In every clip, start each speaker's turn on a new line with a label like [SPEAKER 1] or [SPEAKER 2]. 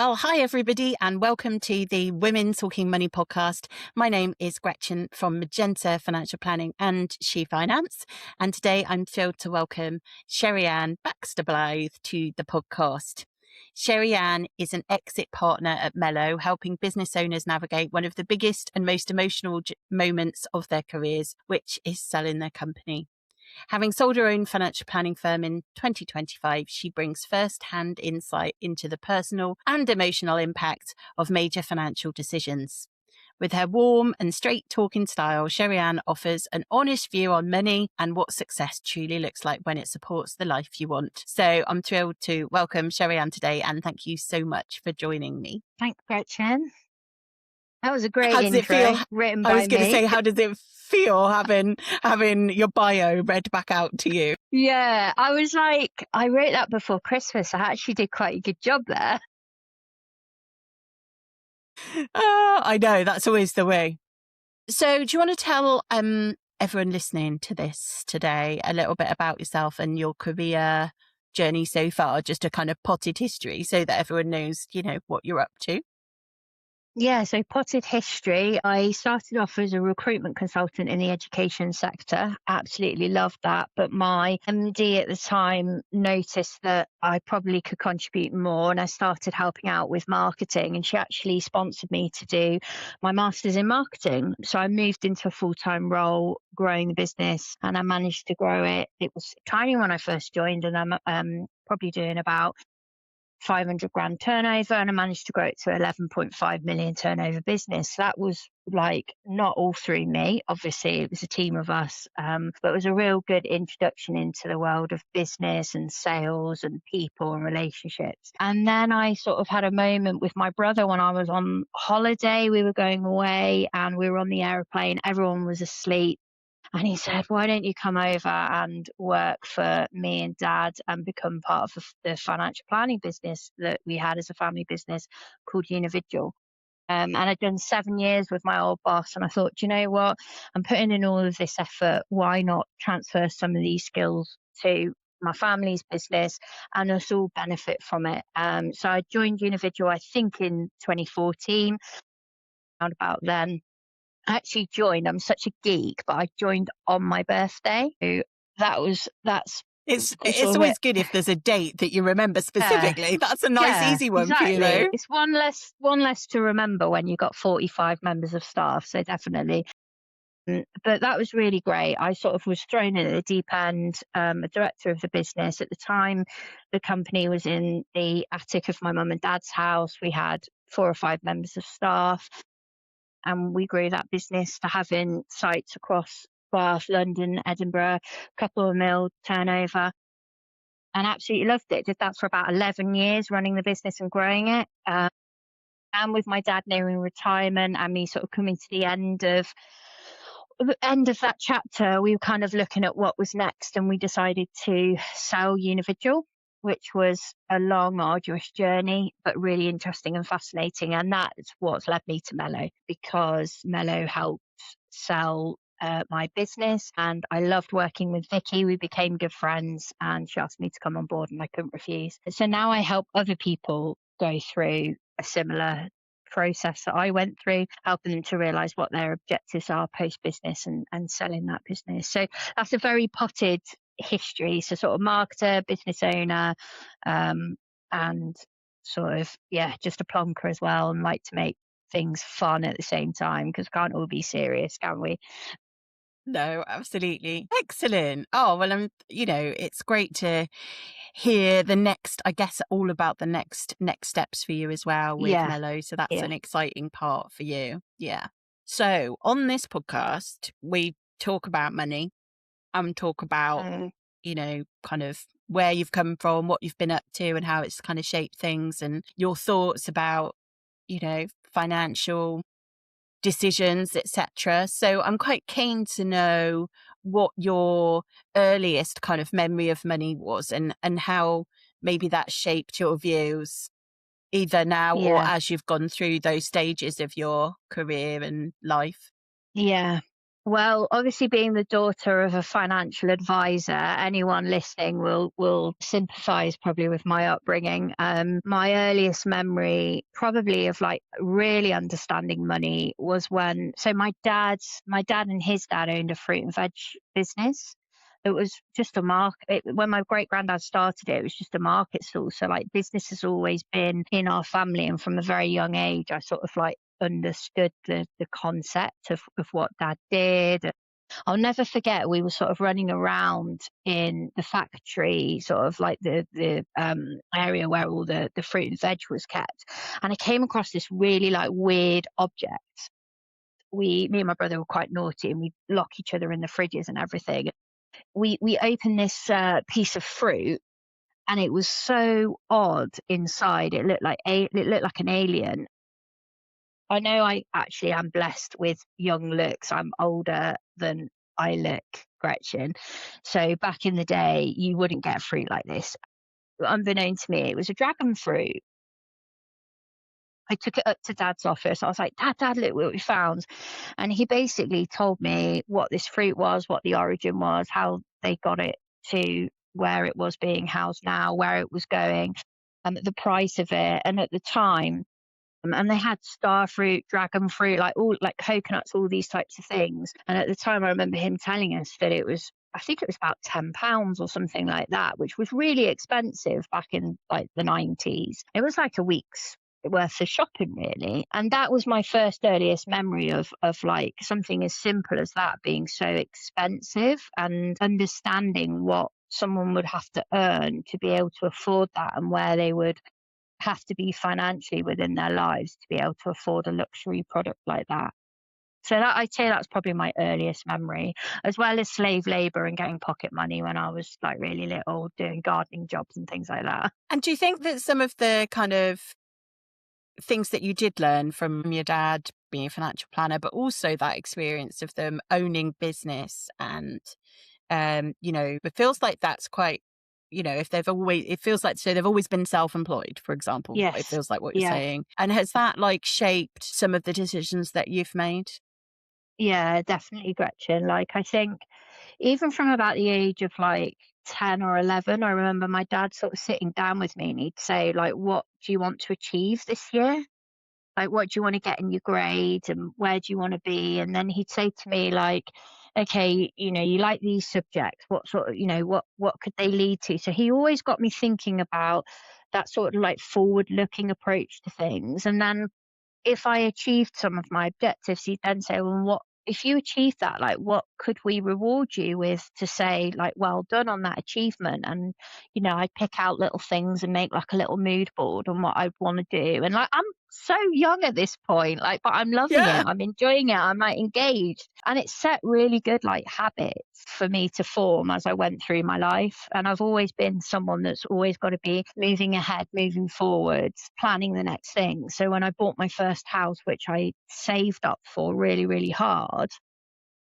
[SPEAKER 1] Well, hi, everybody, and welcome to the Women Talking Money podcast. My name is Gretchen from Magenta Financial Planning and She Finance. And today I'm thrilled to welcome Cherie-Anne Baxter-Blyth to the podcast. Cherie-Anne is an exit partner at Melo, helping business owners navigate one of the biggest and most emotional moments of their careers, which is selling their company. Having sold her own financial planning firm in 2025, she brings first-hand insight into the personal and emotional impact of major financial decisions. With her warm and straight-talking style, Cherie-Anne offers an honest view on money and what success truly looks like when it supports the life you want. So I'm thrilled to welcome Cherie-Anne today, and thank you so much for joining me.
[SPEAKER 2] Thanks, Gretchen. That was a great
[SPEAKER 1] How does it
[SPEAKER 2] intro
[SPEAKER 1] feel?
[SPEAKER 2] written
[SPEAKER 1] I
[SPEAKER 2] by
[SPEAKER 1] was going to
[SPEAKER 2] me.
[SPEAKER 1] say, how does it feel having your bio read back out to you?
[SPEAKER 2] Yeah, I was like, I wrote that before Christmas. I actually did quite a good job there.
[SPEAKER 1] I know, that's always the way. So do you want to tell everyone listening to this today a little bit about yourself and your career journey so far, just a kind of potted history so that everyone knows, what you're up to?
[SPEAKER 2] Yeah, so potted history. I started off as a recruitment consultant in the education sector. Absolutely loved that. But my MD at the time noticed that I probably could contribute more, and I started helping out with marketing. And she actually sponsored me to do my master's in marketing. So I moved into a full-time role growing the business, and I managed to grow it. It was tiny when I first joined, and I'm probably doing about 500 grand turnover, and I managed to grow it to 11.5 million turnover business. So that was like not all through me. Obviously, it was a team of us, but it was a real good introduction into the world of business and sales and people and relationships. And then I sort of had a moment with my brother when I was on holiday. We were going away and we were on the aeroplane. Everyone was asleep. And he said, why don't you come over and work for me and Dad and become part of the financial planning business that we had as a family business called Unividual. And I'd done 7 years with my old boss. And I thought, you know what? I'm putting in all of this effort. Why not transfer some of these skills to my family's business and us all benefit from it? So I joined Unividual, I think, in 2014, around about then. I actually joined. I'm such a geek, but I joined on my birthday. So that's
[SPEAKER 1] It's
[SPEAKER 2] sort of
[SPEAKER 1] always good if there's a date that you remember specifically. That's a nice, easy one
[SPEAKER 2] exactly.
[SPEAKER 1] for you, though.
[SPEAKER 2] It's one less to remember when you've got 45 members of staff. So definitely. But that was really great. I sort of was thrown in at the deep end, a director of the business. At the time, the company was in the attic of my mum and dad's house. We had 4 or 5 members of staff. And we grew that business to having sites across Bath, London, Edinburgh, a couple of mil turnover, and absolutely loved it. Did that for about 11 years, running the business and growing it. And with my dad nearing retirement and me sort of coming to the end of that chapter, we were kind of looking at what was next, and we decided to sell Unividual, which was a long, arduous journey, but really interesting and fascinating. And that's what's led me to Melo, because Melo helped sell my business, and I loved working with Vicky. We became good friends, and she asked me to come on board, and I couldn't refuse. So now I help other people go through a similar process that I went through, helping them to realize what their objectives are post business and selling that business. So that's a very potted history. So sort of marketer, business owner, and sort of, just a plonker as well, and like to make things fun at the same time, because can't all be serious, can we?
[SPEAKER 1] No, absolutely. Excellent. Oh, well, it's great to hear the next, I guess, all about the next steps for you as well with
[SPEAKER 2] Yeah,
[SPEAKER 1] Melo. So that's
[SPEAKER 2] yeah.
[SPEAKER 1] an exciting part for you. Yeah. So on this podcast, we talk about money and talk about, kind of where you've come from, what you've been up to, and how it's kind of shaped things, and your thoughts about, financial decisions, etc. So I'm quite keen to know what your earliest kind of memory of money was, and how maybe that shaped your views either now or
[SPEAKER 2] Yeah.
[SPEAKER 1] as you've gone through those stages of your career and life.
[SPEAKER 2] Yeah. Well, obviously, being the daughter of a financial advisor, anyone listening will sympathise probably with my upbringing. My earliest memory, probably of like really understanding money, was when my dad and his dad owned a fruit and veg business. It was just a market. When my great granddad started it, it was just a market stall. So like business has always been in our family, and from a very young age, I sort of like understood the concept of what dad did. I'll never forget we were sort of running around in the factory, sort of like the area where all the fruit and veg was kept. And I came across this really like weird object. Me and my brother were quite naughty and we'd lock each other in the fridges and everything. We opened this piece of fruit and it was so odd inside. It looked like an alien. I know I actually am blessed with young looks. I'm older than I look, Gretchen. So back in the day, you wouldn't get fruit like this. Unbeknown to me, it was a dragon fruit. I took it up to dad's office. I was like, Dad, look what we found. And he basically told me what this fruit was, what the origin was, how they got it to where it was being housed now, where it was going, and the price of it. And at the time, and they had star fruit, dragon fruit, like all like coconuts, all these types of things. And at the time, I remember him telling us that I think it was about £10 or something like that, which was really expensive back in like the 90s. It was like a week's worth of shopping, really. And that was my first earliest memory of like something as simple as that being so expensive, and understanding what someone would have to earn to be able to afford that, and where they would have to be financially within their lives to be able to afford a luxury product like that. So that I'd say that's probably my earliest memory, as well as slave labor and getting pocket money when I was like really little, doing gardening jobs and things like that.
[SPEAKER 1] And do you think that some of the kind of things that you did learn from your dad being a financial planner, but also that experience of them owning business and, it feels like that's quite, if it feels like, so they've always been self-employed, for example, it
[SPEAKER 2] Yes.
[SPEAKER 1] feels like what you're
[SPEAKER 2] Yeah.
[SPEAKER 1] saying. And has that like shaped some of the decisions that you've made?
[SPEAKER 2] Yeah, definitely, Gretchen. Like, I think even from about the age of like 10 or 11, I remember my dad sort of sitting down with me and he'd say, like, what do you want to achieve this year? Like, what do you want to get in your grade and where do you want to be? And then he'd say to me, like, okay, you like these subjects. What sort of, what could they lead to? So he always got me thinking about that sort of like forward looking approach to things. And then if I achieved some of my objectives, he'd then say, well, what if you achieve that? Like, what could we reward you with to say, like, well done on that achievement? And, I'd pick out little things and make like a little mood board on what I'd want to do. And like, I'm so young at this point, like, but I'm loving it.
[SPEAKER 1] Yeah.
[SPEAKER 2] I'm enjoying it. I'm like engaged. And it set really good like habits for me to form as I went through my life. And I've always been someone that's always got to be moving ahead, moving forwards, planning the next thing. So when I bought my first house, which I saved up for really, really hard,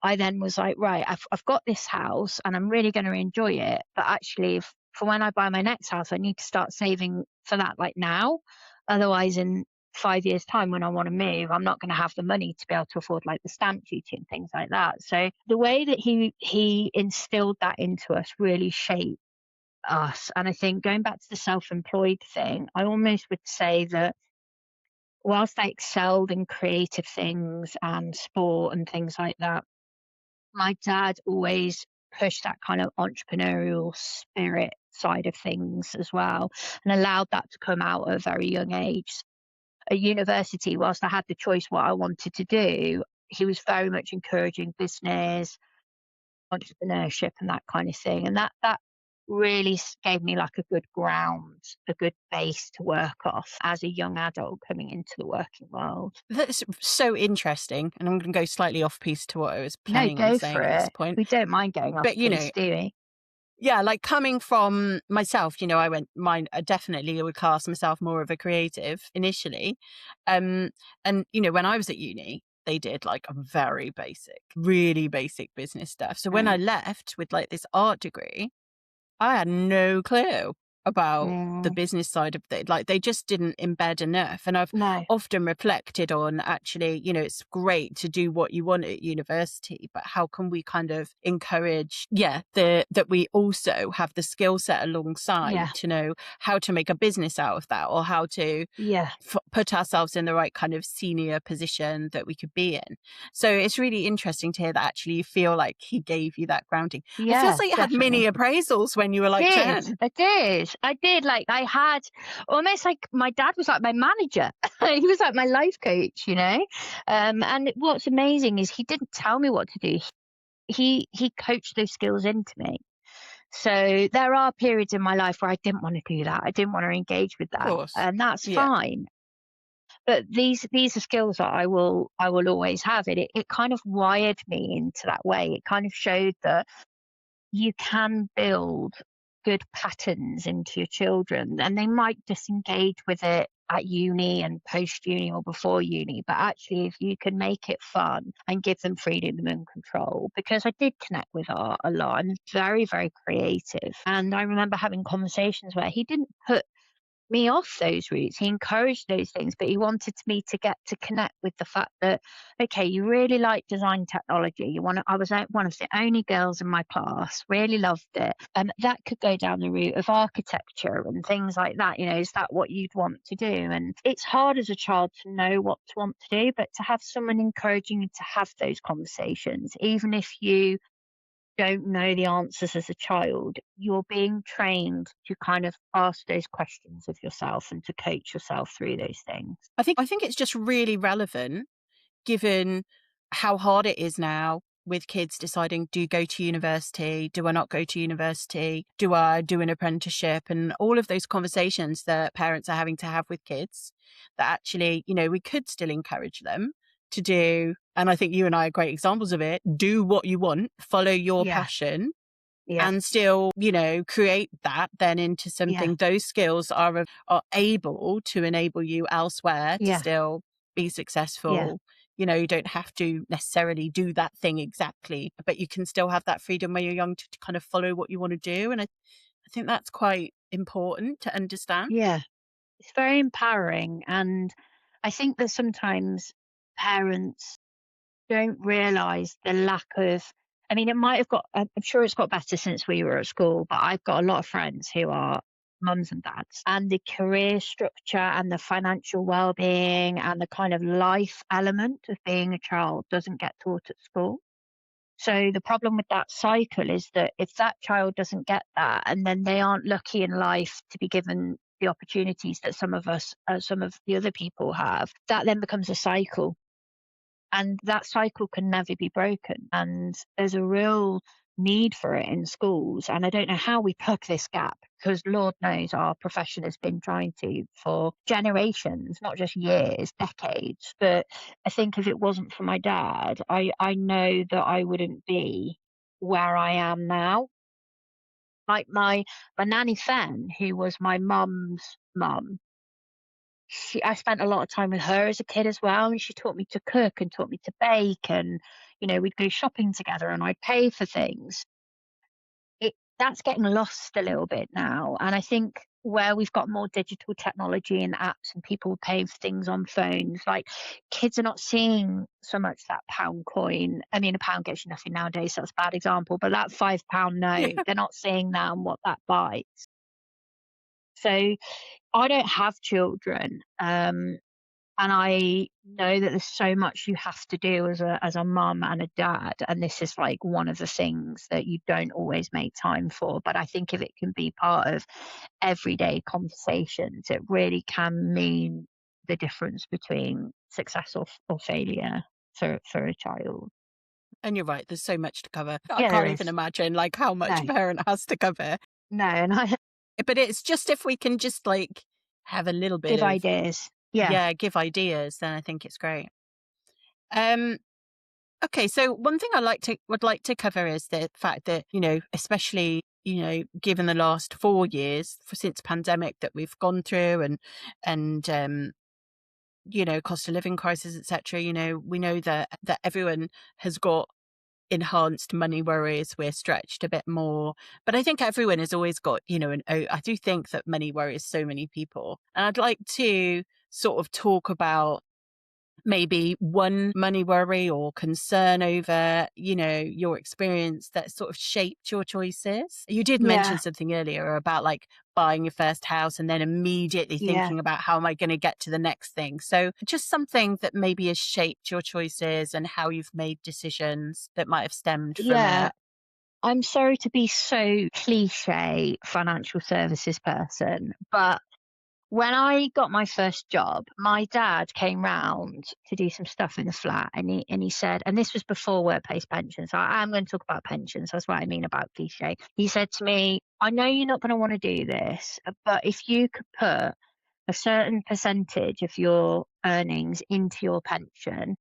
[SPEAKER 2] I then was like, right, I've got this house and I'm really going to enjoy it. But actually, for when I buy my next house, I need to start saving for that like now. Otherwise, in 5 years' time, when I want to move, I'm not going to have the money to be able to afford like the stamp duty and things like that. So the way that he instilled that into us really shaped us. And I think going back to the self-employed thing, I almost would say that whilst I excelled in creative things and sport and things like that, my dad always pushed that kind of entrepreneurial spirit side of things as well, and allowed that to come out at a very young age. At university, whilst I had the choice what I wanted to do, he was very much encouraging business, entrepreneurship and that kind of thing. And that really gave me like a good ground, a good base to work off as a young adult coming into the working world.
[SPEAKER 1] That's so interesting. And I'm going to go slightly off piece to what I was
[SPEAKER 2] No,
[SPEAKER 1] planning on
[SPEAKER 2] go for
[SPEAKER 1] saying at this
[SPEAKER 2] it.
[SPEAKER 1] point.
[SPEAKER 2] We don't mind going off
[SPEAKER 1] But,
[SPEAKER 2] piece, do we?
[SPEAKER 1] yeah, like coming from myself, I definitely would class myself more of a creative initially. And, when I was at uni, they did like a very basic, really basic business stuff. So when I
[SPEAKER 2] Mm.
[SPEAKER 1] left with like this art degree, I had no clue. about the
[SPEAKER 2] Mm,
[SPEAKER 1] business side of it. Like, they just didn't embed enough. And I've
[SPEAKER 2] no.
[SPEAKER 1] often reflected on, actually, it's great to do what you want at university, but how can we kind of encourage, that we also have the skill set alongside
[SPEAKER 2] Yeah.
[SPEAKER 1] to know how to make a business out of that, or how to
[SPEAKER 2] Yeah.
[SPEAKER 1] put ourselves in the right kind of senior position that we could be in. So it's really interesting to hear that actually you feel like he gave you that grounding. It feels
[SPEAKER 2] Yeah,
[SPEAKER 1] like you had
[SPEAKER 2] definitely.
[SPEAKER 1] mini appraisals when you were like
[SPEAKER 2] Did.
[SPEAKER 1] 10.
[SPEAKER 2] I did. I did. Like, I had almost like my dad was like my manager. He was like my life coach, you know? And what's amazing is he didn't tell me what to do. He coached those skills into me. So there are periods in my life where I didn't want to do that. I didn't want to engage with
[SPEAKER 1] Of
[SPEAKER 2] that.
[SPEAKER 1] course.
[SPEAKER 2] And that's
[SPEAKER 1] Yeah.
[SPEAKER 2] fine. But these are skills that I will always have. It kind of wired me into that way. It kind of showed that you can build good patterns into your children, and they might disengage with it at uni and post uni or before uni, but actually if you can make it fun and give them freedom and control, because I did connect with art a lot. I'm very, very creative, and I remember having conversations where he didn't put me off those routes. He encouraged those things, but he wanted me to get to connect with the fact that, okay, you really like design technology. I was one of the only girls in my class, really loved it. And that could go down the route of architecture and things like that. Is that what you'd want to do? And it's hard as a child to know what to want to do, but to have someone encouraging you to have those conversations, even if you don't know the answers as a child, you're being trained to kind of ask those questions of yourself and to coach yourself through those things.
[SPEAKER 1] I think it's just really relevant given how hard it is now with kids deciding, do you go to university? Do I not go to university? Do I do an apprenticeship? And all of those conversations that parents are having to have with kids, that actually, we could still encourage them to do. And I think you and I are great examples of it. Do what you want, follow your
[SPEAKER 2] Yeah,
[SPEAKER 1] passion,
[SPEAKER 2] yeah,
[SPEAKER 1] and still, create that then into
[SPEAKER 2] yeah,
[SPEAKER 1] something. Those skills are able to enable you elsewhere to
[SPEAKER 2] yeah,
[SPEAKER 1] still be
[SPEAKER 2] yeah,
[SPEAKER 1] successful. You don't have to necessarily do that thing exactly, but you can still have that freedom when you're young to kind of follow what you want to do. And I think that's quite important to understand.
[SPEAKER 2] yeah. It's very empowering. And I think that sometimes parents don't realize the lack of, I mean, it might have got, I'm sure it's got better since we were at school, but I've got a lot of friends who are mums and dads, and the career structure and the financial well-being and the kind of life element of being a child doesn't get taught at school. So the problem with that cycle is that if that child doesn't get that, and then they aren't lucky in life to be given the opportunities that some of the other people have, that then becomes a cycle, and that cycle can never be broken. And there's a real need for it in schools. And I don't know how we plug this gap, because Lord knows our profession has been trying to for generations, not just years, decades. But I think if it wasn't for my dad, I know that I wouldn't be where I am now. Like my nanny Fen, who was my mum's mum, I spent a lot of time with her as a kid as well, and she taught me to cook and taught me to bake, and we'd go shopping together and I'd pay for things. That's getting lost a little bit now, and I think where we've got more digital technology and apps and people paying for things on phones, like, kids are not seeing so much that pound coin. I mean, a pound gets you nothing nowadays, so that's a bad example, but that £5 note,
[SPEAKER 1] Yeah.
[SPEAKER 2] they're not seeing that and what that buys. So I don't have children, and I know that there's so much you have to do as a mum and a dad, and this is like one of the things that you don't always make time for. But I think if it can be part of everyday conversations, it really can mean the difference between success or failure for a child.
[SPEAKER 1] And you're right, there's so much to cover. I
[SPEAKER 2] Yeah, there
[SPEAKER 1] can't
[SPEAKER 2] is.
[SPEAKER 1] even imagine like how much
[SPEAKER 2] No,
[SPEAKER 1] a parent has to cover.
[SPEAKER 2] no, and I
[SPEAKER 1] But it's just, if we can just like have a little bit
[SPEAKER 2] give
[SPEAKER 1] of,
[SPEAKER 2] ideas. Yeah,
[SPEAKER 1] give ideas, then I think it's great. Um, okay, so one thing would like to cover is the fact that, especially, given the last 4 years since pandemic that we've gone through, and cost of living crisis, etc. We know that everyone has got enhanced money worries, we're stretched a bit more. But I think everyone has always got, I do think that money worries so many people. And I'd like to sort of talk about maybe one money worry or concern over, your experience that sort of shaped your choices. You did
[SPEAKER 2] Yeah.
[SPEAKER 1] mention something earlier about like buying your first house and then immediately
[SPEAKER 2] Yeah.
[SPEAKER 1] thinking about how am I going to get to the next thing. So just something that maybe has shaped your choices and how you've made decisions that might have stemmed from
[SPEAKER 2] Yeah.
[SPEAKER 1] it.
[SPEAKER 2] I'm sorry to be so cliche financial services person, but when I got my first job, my dad came round to do some stuff in the flat, and he said, and this was before workplace pensions. So I am going to talk about pensions. That's what I mean about cliche. He said to me, "I know you're not going to want to do this, but if you could put a certain percentage of your earnings into your pension,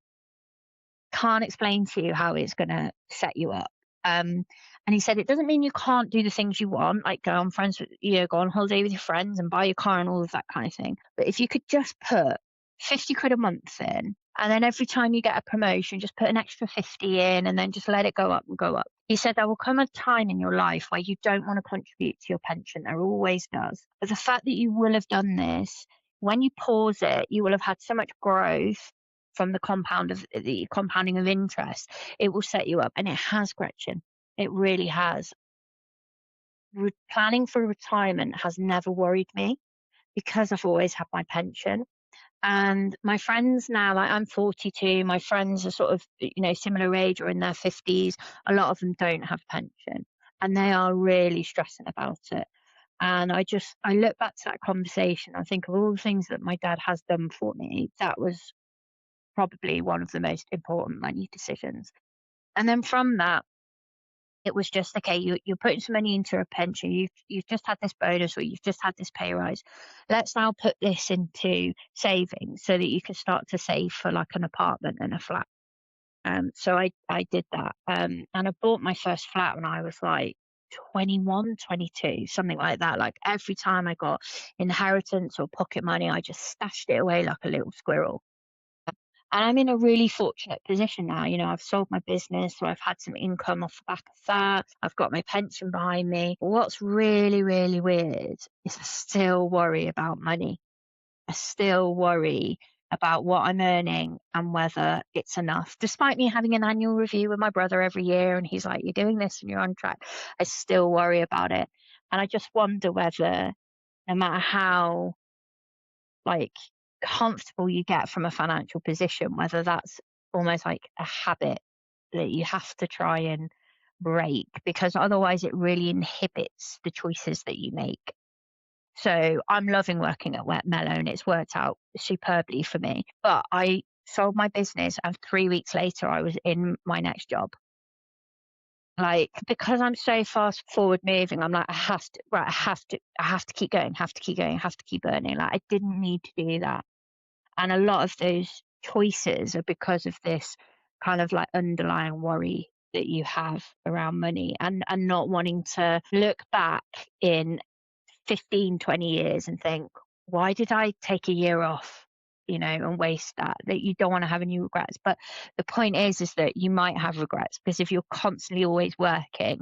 [SPEAKER 2] can't explain to you how it's going to set you up." And he said, it doesn't mean you can't do the things you want, like go on holiday with your friends and buy your car and all of that kind of thing. But if you could just put 50 quid a month in, and then every time you get a promotion, just put an extra 50 in and then just let it go up and go up. He said, there will come a time in your life where you don't want to contribute to your pension. There always does. But the fact that you will have done this, when you pause it, you will have had so much growth from the compounding of interest. It will set you up, and it has, Gretchen. It really has. Planning for retirement has never worried me because I've always had my pension. And my friends now, like I'm 42, my friends are sort of, similar age or in their 50s. A lot of them don't have pension, and they are really stressing about it. And I look back to that conversation. I think of all the things that my dad has done for me. That was probably one of the most important money decisions. And then from that, it was just okay. You're putting some money into a pension. You've just had this bonus, or you've just had this pay rise. Let's now put this into savings so that you can start to save for like an apartment and a flat. So I did that, and I bought my first flat when I was like 21, 22, something like that. Like every time I got inheritance or pocket money, I just stashed it away like a little squirrel. And I'm in a really fortunate position now. I've sold my business, so I've had some income off the back of that. I've got my pension behind me. But what's really, really weird is I still worry about money. I still worry about what I'm earning and whether it's enough. Despite me having an annual review with my brother every year, and he's like, "You're doing this and you're on track," I still worry about it. And I just wonder whether, no matter how like comfortable you get from a financial position, whether that's almost like a habit that you have to try and break, because otherwise it really inhibits the choices that you make. So I'm loving working at Melo, and it's worked out superbly for me. But I sold my business, and 3 weeks later I was in my next job. Like, because I'm so fast forward moving, I'm like, I have to keep going, have to keep going, have to keep earning. Like, I didn't need to do that. And a lot of those choices are because of this kind of like underlying worry that you have around money, and not wanting to look back in 15, 20 years and think, why did I take a year off? And waste that you don't want to have any regrets. But the point is that you might have regrets, because if you're constantly always working,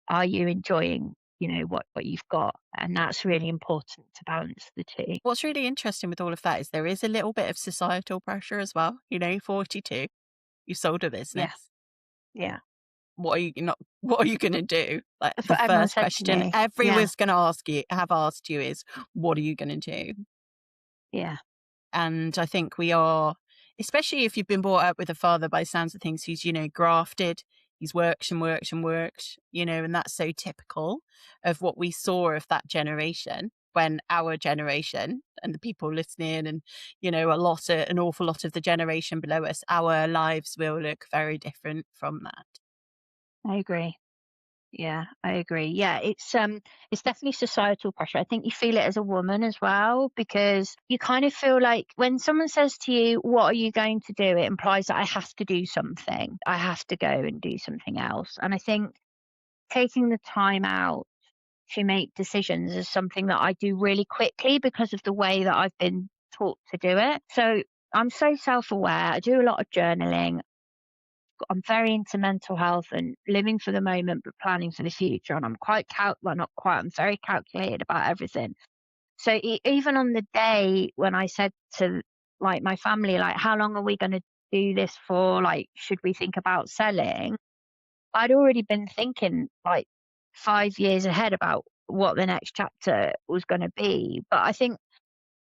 [SPEAKER 2] are you enjoying, what you've got? And that's really important to balance the two.
[SPEAKER 1] What's really interesting with all of that is there is a little bit of societal pressure as well. 42, you sold a
[SPEAKER 2] Yeah.
[SPEAKER 1] business.
[SPEAKER 2] Yeah.
[SPEAKER 1] What are you going to do? Like
[SPEAKER 2] That's
[SPEAKER 1] the
[SPEAKER 2] what everyone
[SPEAKER 1] first
[SPEAKER 2] said to
[SPEAKER 1] question
[SPEAKER 2] me. Yeah.
[SPEAKER 1] everyone's going to have asked you is, what are you going to do?
[SPEAKER 2] Yeah.
[SPEAKER 1] And I think we are, especially if you've been brought up with a father, by the sounds of things, who's, grafted, he's worked and worked and worked, and that's so typical of what we saw of that generation, when our generation and the people listening and, an awful lot of the generation below us, our lives will look very different from that.
[SPEAKER 2] I agree. Yeah, I agree. Yeah, it's definitely societal pressure. I think you feel it as a woman as well, because you kind of feel like when someone says to you, "What are you going to do?" it implies that I have to do something. I have to go and do something else. And I think taking the time out to make decisions is something that I do really quickly because of the way that I've been taught to do it. So I'm so self-aware. I do a lot of journaling. I'm very into mental health and living for the moment, but planning for the future. And I'm not quite, I'm very calculated about everything. So even on the day when I said to like my family, like, how long are we going to do this for? Like, should we think about selling? I'd already been thinking like 5 years ahead about what the next chapter was going to be. But I think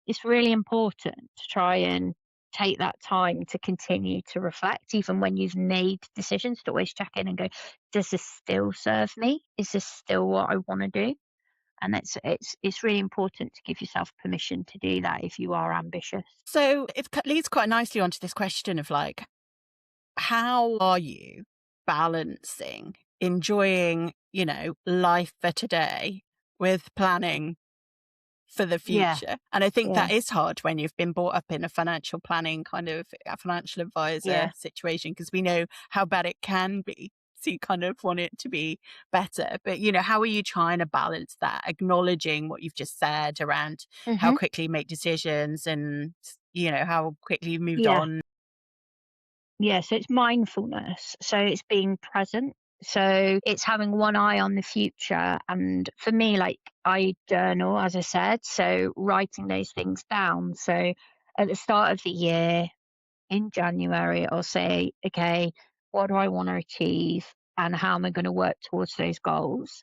[SPEAKER 2] it's really important to try and take that time to continue to reflect, even when you've made decisions, to always check in and go, does this still serve me? Is this still what I want to do? And it's really important to give yourself permission to do that if you are ambitious.
[SPEAKER 1] So it leads quite nicely onto this question of like, how are you balancing enjoying, life for today with planning for the
[SPEAKER 2] Yeah,
[SPEAKER 1] future? And I think
[SPEAKER 2] yeah,
[SPEAKER 1] that is hard when you've been brought up in a financial planning kind of a financial advisor
[SPEAKER 2] yeah.
[SPEAKER 1] situation, because we know how bad it can be. So you kind of want it to be better. But, how are you trying to balance that, acknowledging what you've just said around how
[SPEAKER 2] hmm
[SPEAKER 1] quickly you make decisions and, how quickly you've moved
[SPEAKER 2] Yeah.
[SPEAKER 1] on?
[SPEAKER 2] Yeah, so it's mindfulness. So it's being present. So it's having one eye on the future. And for me, like I journal, as I said, so writing those things down. So at the start of the year in January, I'll say, okay, what do I want to achieve? And how am I going to work towards those goals?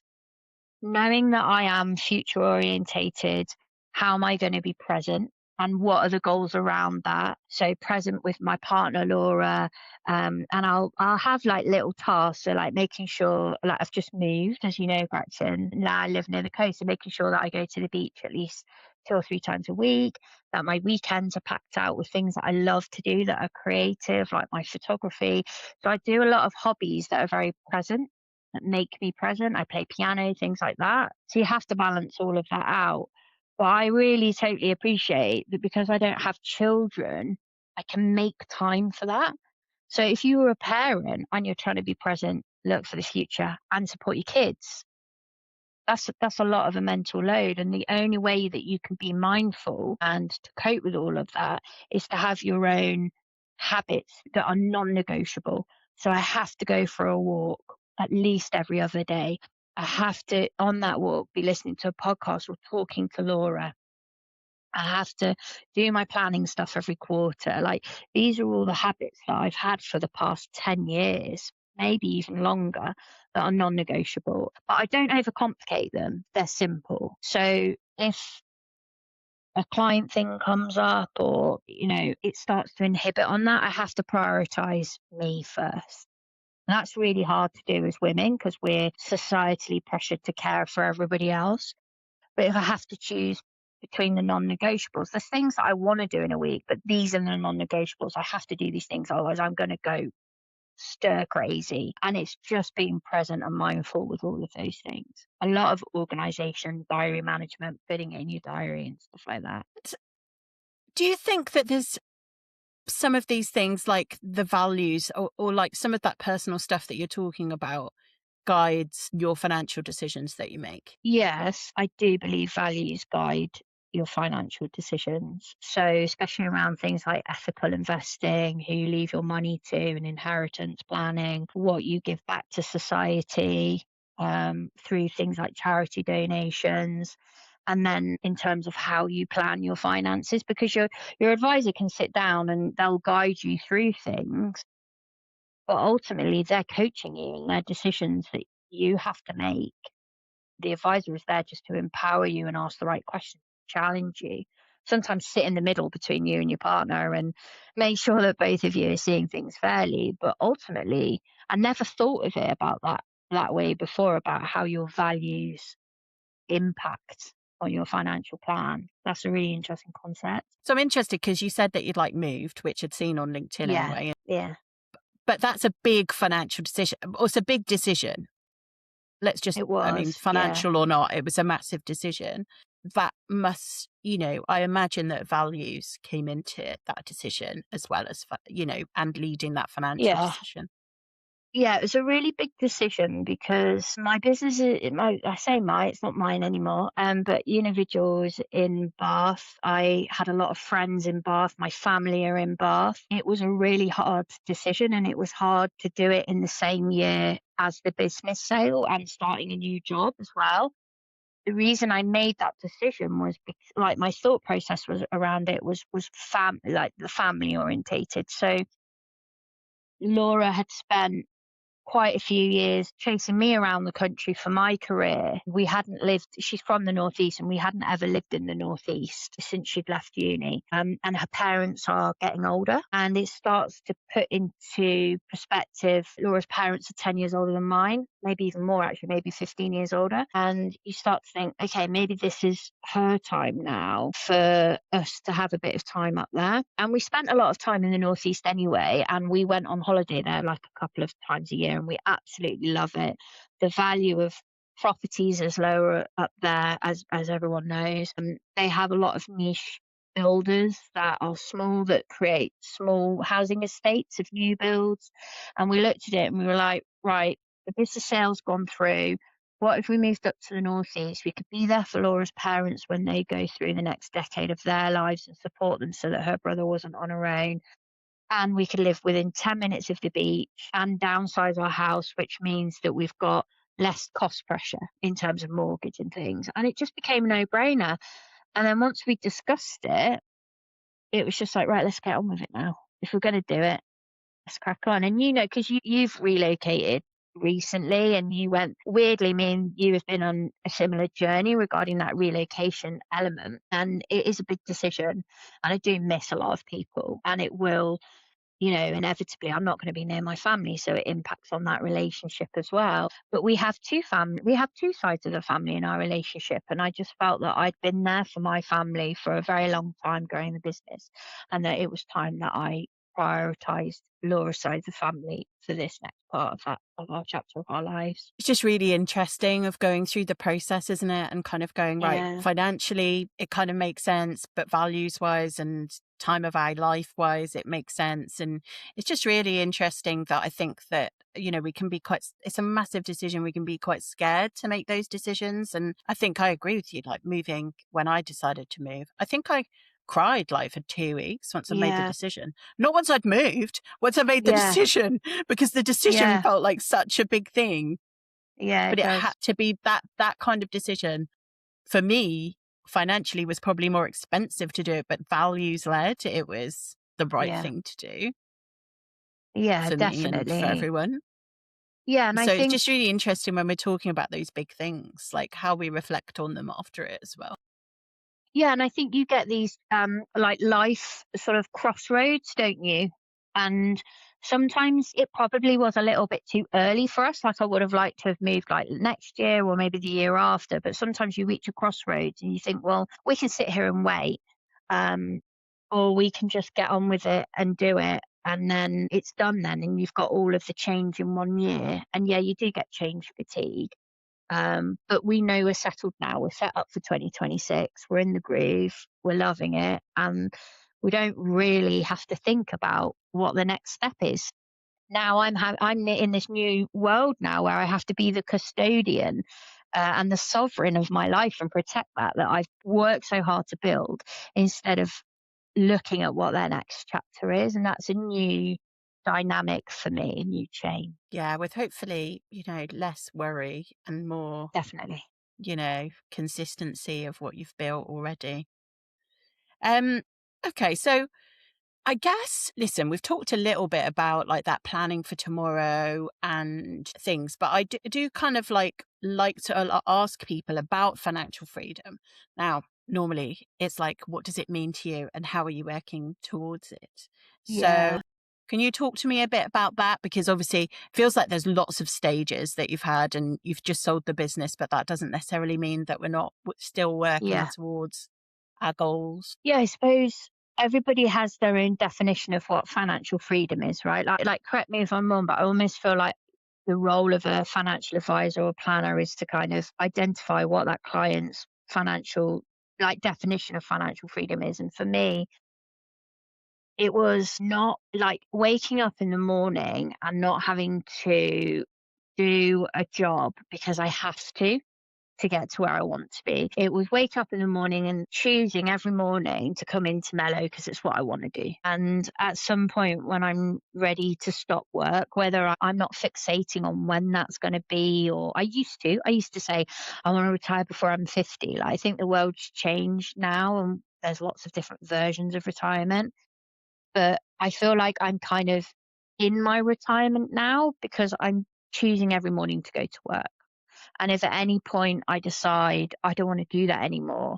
[SPEAKER 2] Knowing that I am future orientated, how am I going to be present? And what are the goals around that? So present with my partner Laura, and I'll have like little tasks, so like making sure, like I've just moved, as you know, Gretchen. Now I live near the coast, so making sure that I go to the beach at least 2 or 3 times a week. That my weekends are packed out with things that I love to do that are creative, like my photography. So I do a lot of hobbies that are very present, that make me present. I play piano, things like that. So you have to balance all of that out. But I really totally appreciate that because I don't have children, I can make time for that. So if you were a parent and you're trying to be present, look for the future and support your kids, that's a lot of a mental load. And the only way that you can be mindful and to cope with all of that is to have your own habits that are non-negotiable. So I have to go for a walk at least every other day. I have to, on that walk, be listening to a podcast or talking to Laura. I have to do my planning stuff every quarter. Like, these are all the habits that I've had for the past 10 years, maybe even longer, that are non negotiable. But I don't overcomplicate them, they're simple. So if a client thing comes up or, it starts to inhibit on that, I have to prioritize me first. And that's really hard to do as women because we're societally pressured to care for everybody else. But if I have to choose between the non-negotiables, there's things that I want to do in a week, but these are the non-negotiables. I have to do these things, otherwise I'm going to go stir crazy. And it's just being present and mindful with all of those things. A lot of organization, diary management, fitting it in your diary and stuff like that.
[SPEAKER 1] Do you think that there's some of these things, like the values or like some of that personal stuff that you're talking about, guides your financial decisions that you make?
[SPEAKER 2] Yes, I do believe values guide your financial decisions. So, especially around things like ethical investing, who you leave your money to, and inheritance planning, what you give back to society through things like charity donations. And then in terms of how you plan your finances, because your advisor can sit down and they'll guide you through things, but ultimately they're coaching you and they're decisions that you have to make. The advisor is there just to empower you and ask the right questions, challenge you, sometimes sit in the middle between you and your partner and make sure that both of you are seeing things fairly. But ultimately, I never thought of it about that way before, about how your values impact on your financial plan. That's a really interesting concept.
[SPEAKER 1] So I'm interested because you said that you'd like moved, which I'd seen on LinkedIn
[SPEAKER 2] Yeah.
[SPEAKER 1] anyway.
[SPEAKER 2] Yeah.
[SPEAKER 1] But that's a big financial decision. Or it's a big decision. Let's just,
[SPEAKER 2] It
[SPEAKER 1] I mean,
[SPEAKER 2] was. Yeah.
[SPEAKER 1] financial or not, it was a massive decision. That must, I imagine that values came into that decision as well as, and leading that financial
[SPEAKER 2] Yeah.
[SPEAKER 1] decision.
[SPEAKER 2] Yeah, it was a really big decision because my business is I say my, it's not mine anymore. But Unividual is in Bath. I had a lot of friends in Bath. My family are in Bath. It was a really hard decision, and it was hard to do it in the same year as the business sale and starting a new job as well. The reason I made that decision was because, like, my thought process was around it was like the family orientated. So Laura had spent quite a few years chasing me around the country for my career. We hadn't lived, she's from the Northeast, and we hadn't ever lived in the Northeast since she'd left uni. And her parents are getting older, and it starts to put into perspective. Laura's parents are 10 years older than mine, maybe even more, actually, maybe 15 years older. And you start to think, okay, maybe this is her time now for us to have a bit of time up there. And we spent a lot of time in the Northeast anyway, and we went on holiday there like a couple of times a year, and we absolutely love it. The value of properties is lower up there, as everyone knows. They have a lot of niche builders that are small, that create small housing estates of new builds. And we looked at it and we were like, right, the business sale's gone through. What if we moved up to the Northeast? We could be there for Laura's parents when they go through the next decade of their lives and support them so that her brother wasn't on her own. And we could live within 10 minutes of the beach and downsize our house, which means that we've got less cost pressure in terms of mortgage and things. And it just became a no brainer. And then once we discussed it, it was just like, right, let's get on with it now. If we're going to do it, let's crack on. And because you've relocated recently, and you went, weirdly, me and you have been on a similar journey regarding that relocation element. And it is a big decision. And I do miss a lot of people, and it will, inevitably, I'm not going to be near my family, so it impacts on that relationship as well. But we have two sides of the family in our relationship, and I just felt that I'd been there for my family for a very long time growing the business, and that it was time that I prioritized Laura's side of the family for this next part of our chapter of our lives.
[SPEAKER 1] It's just really interesting of going through the process, isn't it? And kind of going, right,
[SPEAKER 2] Yeah,
[SPEAKER 1] financially, it kind of makes sense, but values wise and time of our life wise, it makes sense. And it's just really interesting that I think that, we can be it's a massive decision. We can be quite scared to make those decisions. And I think I agree with you, like moving when I decided to move. I think I cried like for 2 weeks once I made the
[SPEAKER 2] yeah,
[SPEAKER 1] decision. Not once I'd moved, once I made the
[SPEAKER 2] yeah,
[SPEAKER 1] decision, because the decision
[SPEAKER 2] yeah,
[SPEAKER 1] felt like such a big thing.
[SPEAKER 2] yeah,
[SPEAKER 1] But
[SPEAKER 2] it
[SPEAKER 1] it had
[SPEAKER 2] does.
[SPEAKER 1] to be that kind of decision. For me, financially was probably more expensive to do it, but values led, it was the right
[SPEAKER 2] Yeah,
[SPEAKER 1] thing to do
[SPEAKER 2] yeah,
[SPEAKER 1] for me and for
[SPEAKER 2] definitely.
[SPEAKER 1] everyone.
[SPEAKER 2] Yeah, and I
[SPEAKER 1] So it's
[SPEAKER 2] think
[SPEAKER 1] just really interesting when we're talking about those big things, like how we reflect on them after it as well.
[SPEAKER 2] Yeah, and I think you get these like life sort of crossroads, don't you? And sometimes it probably was a little bit too early for us. Like, I would have liked to have moved like next year or maybe the year after. But sometimes you reach a crossroads and you think, well, we can sit here and wait, um, or we can just get on with it and do it. And then it's done then, and you've got all of the change in one year. And yeah, you do get change fatigue. But we know we're settled now. We're set up for 2026. We're in the groove. We're loving it. And we don't really have to think about what the next step is. Now I'm in this new world now where I have to be the custodian and the sovereign of my life and protect that I've worked so hard to build, instead of looking at what their next chapter is. And that's a new dynamic for me, a new chain.
[SPEAKER 1] Yeah, with hopefully, less worry and more,
[SPEAKER 2] Definitely.
[SPEAKER 1] consistency of what you've built already. Um, okay, so I guess, listen, we've talked a little bit about like that planning for tomorrow and things, but I do kind of like to ask people about financial freedom. Now, normally it's like, what does it mean to you and how are you working towards it? So
[SPEAKER 2] Yeah.
[SPEAKER 1] can you talk to me a bit about that? Because obviously it feels like there's lots of stages that you've had and you've just sold the business, but that doesn't necessarily mean that we're still working
[SPEAKER 2] Yeah.
[SPEAKER 1] towards our goals.
[SPEAKER 2] Yeah, I suppose everybody has their own definition of what financial freedom is, right? Like, correct me if I'm wrong, but I almost feel like the role of a financial advisor or planner is to kind of identify what that client's financial, like, definition of financial freedom is. And for me, it was not like waking up in the morning and not having to do a job because I have to get to where I want to be. It was wake up in the morning and choosing every morning to come into Melo because it's what I want to do. And at some point when I'm ready to stop work, whether I'm not fixating on when that's going to be, or I used to say, I want to retire before I'm 50. Like, I think the world's changed now and there's lots of different versions of retirement. But I feel like I'm kind of in my retirement now because I'm choosing every morning to go to work. And if at any point I decide I don't want to do that anymore,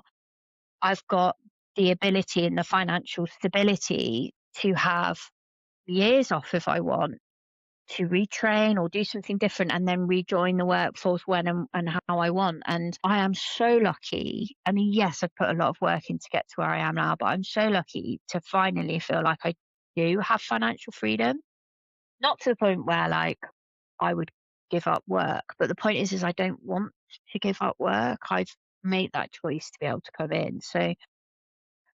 [SPEAKER 2] I've got the ability and the financial stability to have years off if I want, to retrain or do something different and then rejoin the workforce when and how I want. And I am so lucky. I mean, yes, I've put a lot of work in to get to where I am now, but I'm so lucky to finally feel like I do have financial freedom. Not to the point where like I would give up work. But the point is I don't want to give up work. I've made that choice to be able to come in. So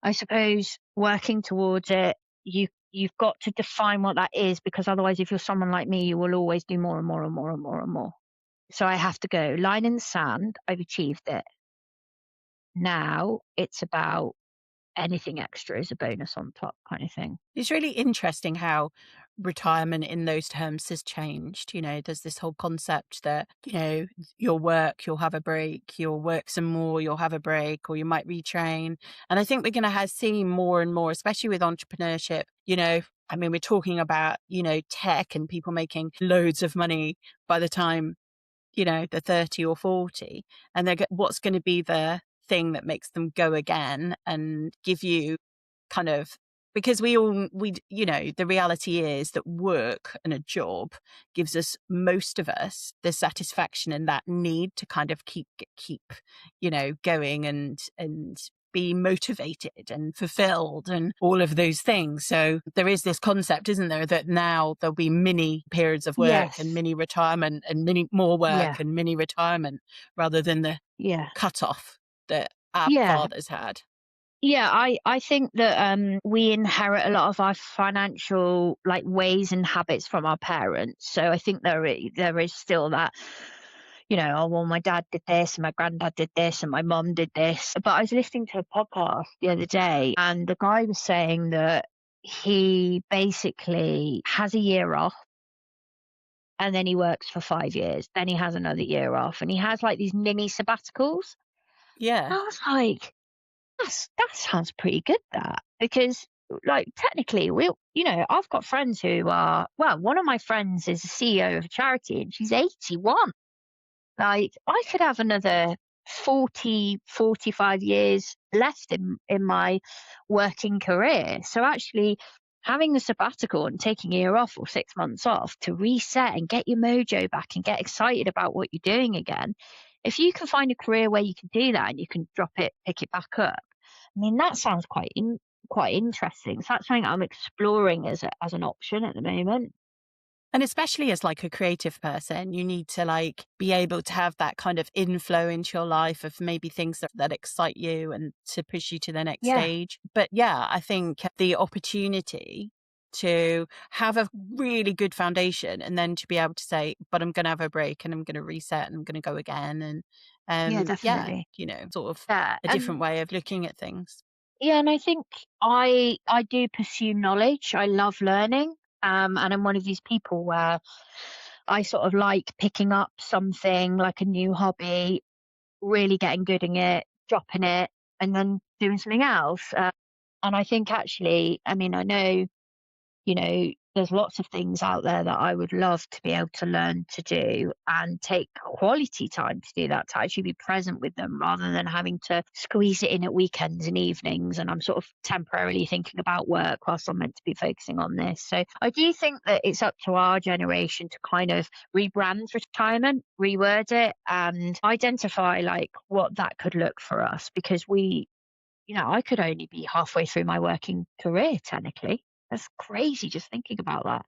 [SPEAKER 2] I suppose working towards it, you've got to define what that is because otherwise, if you're someone like me, you will always do more and more and more and more and more. So I have to go line in the sand. I've achieved it. Now it's about anything extra is a bonus on top kind of thing.
[SPEAKER 1] It's really interesting how retirement in those terms has changed. There's this whole concept that, you'll work, you'll have a break, you'll work some more, you'll have a break, or you might retrain. And I think we're going to have seen more and more, especially with entrepreneurship. I mean, we're talking about, tech and people making loads of money by the time, they're 30 or 40. And what's going to be the thing that makes them go again and give you kind of, because the reality is that work and a job gives us, most of us, the satisfaction and that need to kind of keep going and be motivated and fulfilled and all of those things. So there is this concept, isn't there, that now there'll be mini periods of work and
[SPEAKER 2] Yes.
[SPEAKER 1] mini retirement and mini more
[SPEAKER 2] Yeah.
[SPEAKER 1] work and mini retirement rather than the
[SPEAKER 2] Yeah.
[SPEAKER 1] cut-off that our
[SPEAKER 2] Yeah.
[SPEAKER 1] fathers had.
[SPEAKER 2] Yeah, I think that we inherit a lot of our financial like ways and habits from our parents. So I think there is still that, oh well, my dad did this, and my granddad did this, and my mum did this. But I was listening to a podcast the other day, and the guy was saying that he basically has a year off. And then he works for 5 years. Then he has another year off, and he has like these mini sabbaticals.
[SPEAKER 1] Yeah.
[SPEAKER 2] I was like, that sounds pretty good, that. Because, like, technically, I've got friends who are, well, one of my friends is the CEO of a charity and she's 81. Like, I could have another 40, 45 years left in my working career. So actually, having the sabbatical and taking a year off or 6 months off to reset and get your mojo back and get excited about what you're doing again, if you can find a career where you can do that and you can drop it, pick it back up, I mean, that sounds quite interesting. So that's something I'm exploring as an option at the moment.
[SPEAKER 1] And especially as like a creative person, you need to like be able to have that kind of inflow into your life of maybe things that excite you and to push you to the next
[SPEAKER 2] Yeah,
[SPEAKER 1] stage. But yeah, I think the opportunity to have a really good foundation and then to be able to say, but I'm going to have a break and I'm going to reset and I'm going to go again. And
[SPEAKER 2] yeah,
[SPEAKER 1] yeah,
[SPEAKER 2] definitely.
[SPEAKER 1] sort of
[SPEAKER 2] Yeah,
[SPEAKER 1] a different way of looking at things.
[SPEAKER 2] yeah, and I think I do pursue knowledge. I love learning, and I'm one of these people where I sort of like picking up something like a new hobby, really getting good in it, dropping it, and then doing something else. And I think actually, I mean, I know there's lots of things out there that I would love to be able to learn to do and take quality time to do that, to actually be present with them rather than having to squeeze it in at weekends and evenings. And I'm sort of temporarily thinking about work whilst I'm meant to be focusing on this. So I do think that it's up to our generation to kind of rebrand retirement, reword it, and identify like what that could look for us because I could only be halfway through my working career technically. That's crazy just thinking about that.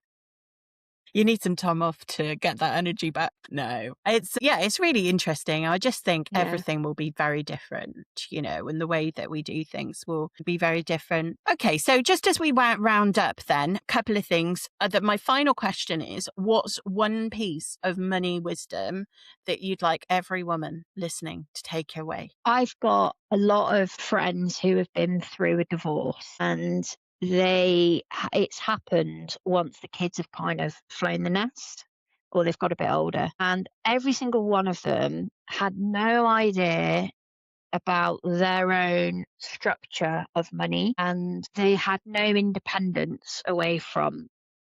[SPEAKER 1] You need some time off to get that energy back. No, it's really interesting. I just think everything will be very different, and the way that we do things will be very different. Okay, so just as we round up then, a couple of things. That my final question is, what's one piece of money wisdom that you'd like every woman listening to take away?
[SPEAKER 2] I've got a lot of friends who have been through a divorce, and it's happened once the kids have kind of flown the nest or they've got a bit older. And every single one of them had no idea about their own structure of money, and they had no independence away from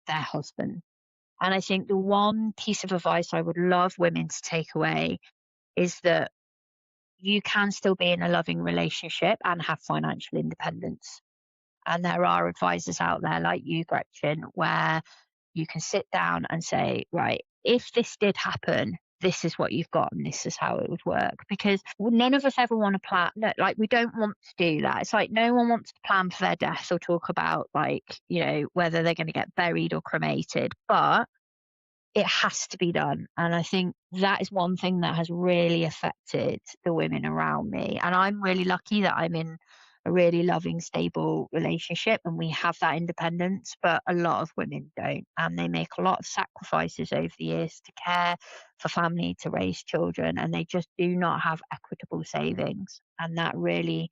[SPEAKER 2] their husband. And I think the one piece of advice I would love women to take away is that you can still be in a loving relationship and have financial independence. And there are advisors out there like you, Gretchen, where you can sit down and say, right, if this did happen, this is what you've got and this is how it would work. Because none of us ever want to plan, no, like we don't want to do that. It's like no one wants to plan for their death or talk about like, whether they're going to get buried or cremated. But it has to be done. And I think that is one thing that has really affected the women around me. And I'm really lucky that I'm in a really loving, stable relationship and we have that independence. But a lot of women don't. And they make a lot of sacrifices over the years to care for family, to raise children. And they just do not have equitable savings. And that really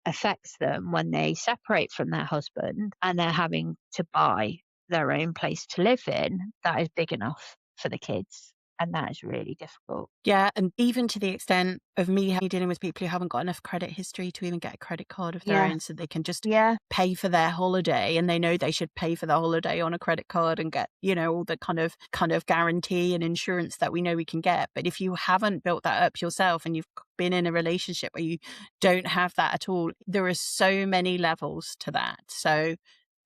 [SPEAKER 2] affects them when they separate from their husband and they're having to buy their own place to live in that is big enough for the kids. And that is really difficult.
[SPEAKER 1] Yeah. And even to the extent of me dealing with people who haven't got enough credit history to even get a credit card of their own, so they can just pay for their holiday, and they know they should pay for the holiday on a credit card and get, all the kind of guarantee and insurance that we know we can get. But if you haven't built that up yourself and you've been in a relationship where you don't have that at all, there are so many levels to that. So,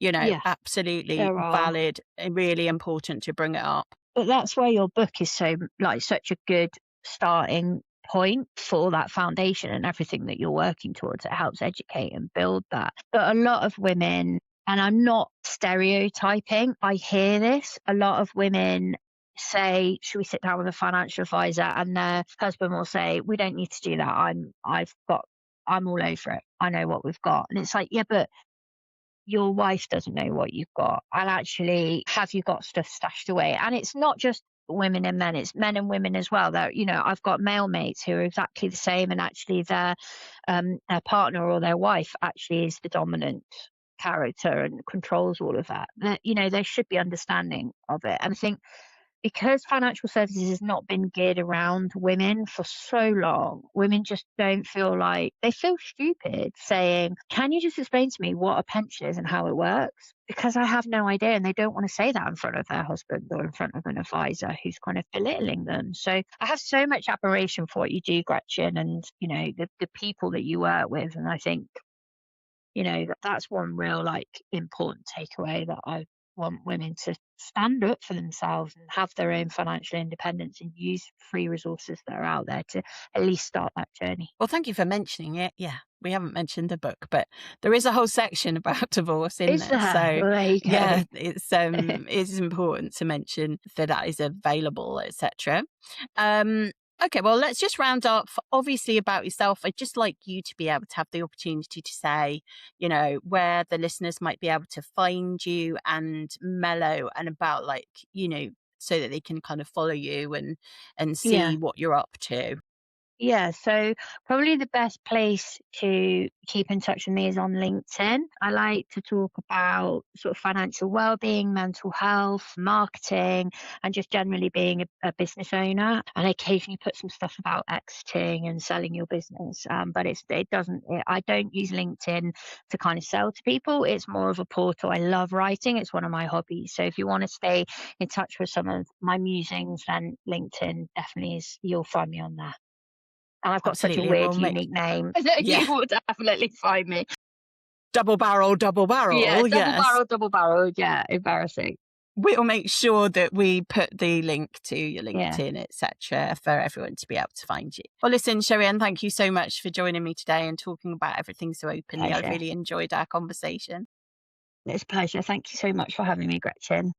[SPEAKER 1] absolutely valid and really important to bring it up.
[SPEAKER 2] But that's why your book is such a good starting point for that foundation and everything that you're working towards. It helps educate and build that. But a lot of women, and I'm not stereotyping, I hear this, a lot of women say, should we sit down with a financial advisor? And their husband will say, we don't need to do that. I'm all over it. I know what we've got. And it's like, yeah, but your wife doesn't know what you've got. And actually, have you got stuff stashed away? And it's not just women and men, it's men and women as well. I've got male mates who are exactly the same, and actually their partner or their wife actually is the dominant character and controls all of that. There should be understanding of it. And I think because financial services has not been geared around women for so long, women just don't feel like, they feel stupid saying, can you just explain to me what a pension is and how it works? Because I have no idea. And they don't want to say that in front of their husband or in front of an advisor who's kind of belittling them. So I have so much admiration for what you do, Gretchen, and, the people that you work with. And I think, that's one real important takeaway that I want women to stand up for themselves and have their own financial independence and use free resources that are out there to at least start that journey.
[SPEAKER 1] Well, thank you for mentioning it. Yeah, we haven't mentioned the book, but there is a whole section about divorce in there. So
[SPEAKER 2] well, there you go.
[SPEAKER 1] Yeah, it's important to mention that is available, etc. Okay, well, let's just round off, obviously, about yourself. I'd just like you to be able to have the opportunity to say, where the listeners might be able to find you and Melo, and about so that they can kind of follow you and see what you're up to.
[SPEAKER 2] Yeah, so probably the best place to keep in touch with me is on LinkedIn. I like to talk about sort of financial well-being, mental health, marketing, and just generally being a business owner. And I occasionally put some stuff about exiting and selling your business. But I don't use LinkedIn to kind of sell to people. It's more of a portal. I love writing. It's one of my hobbies. So if you want to stay in touch with some of my musings, then LinkedIn definitely you'll find me on there. And I've got
[SPEAKER 1] Absolutely.
[SPEAKER 2] such a weird, unique name. You will definitely find me.
[SPEAKER 1] Double barrel.
[SPEAKER 2] Yeah, double barrel. Yeah, embarrassing.
[SPEAKER 1] We'll make sure that we put the link to your LinkedIn, etc., for everyone to be able to find you. Well, listen, Cherie-Anne, thank you so much for joining me today and talking about everything so openly. I really enjoyed our conversation.
[SPEAKER 2] It's a pleasure. Thank you so much for having me, Gretchen.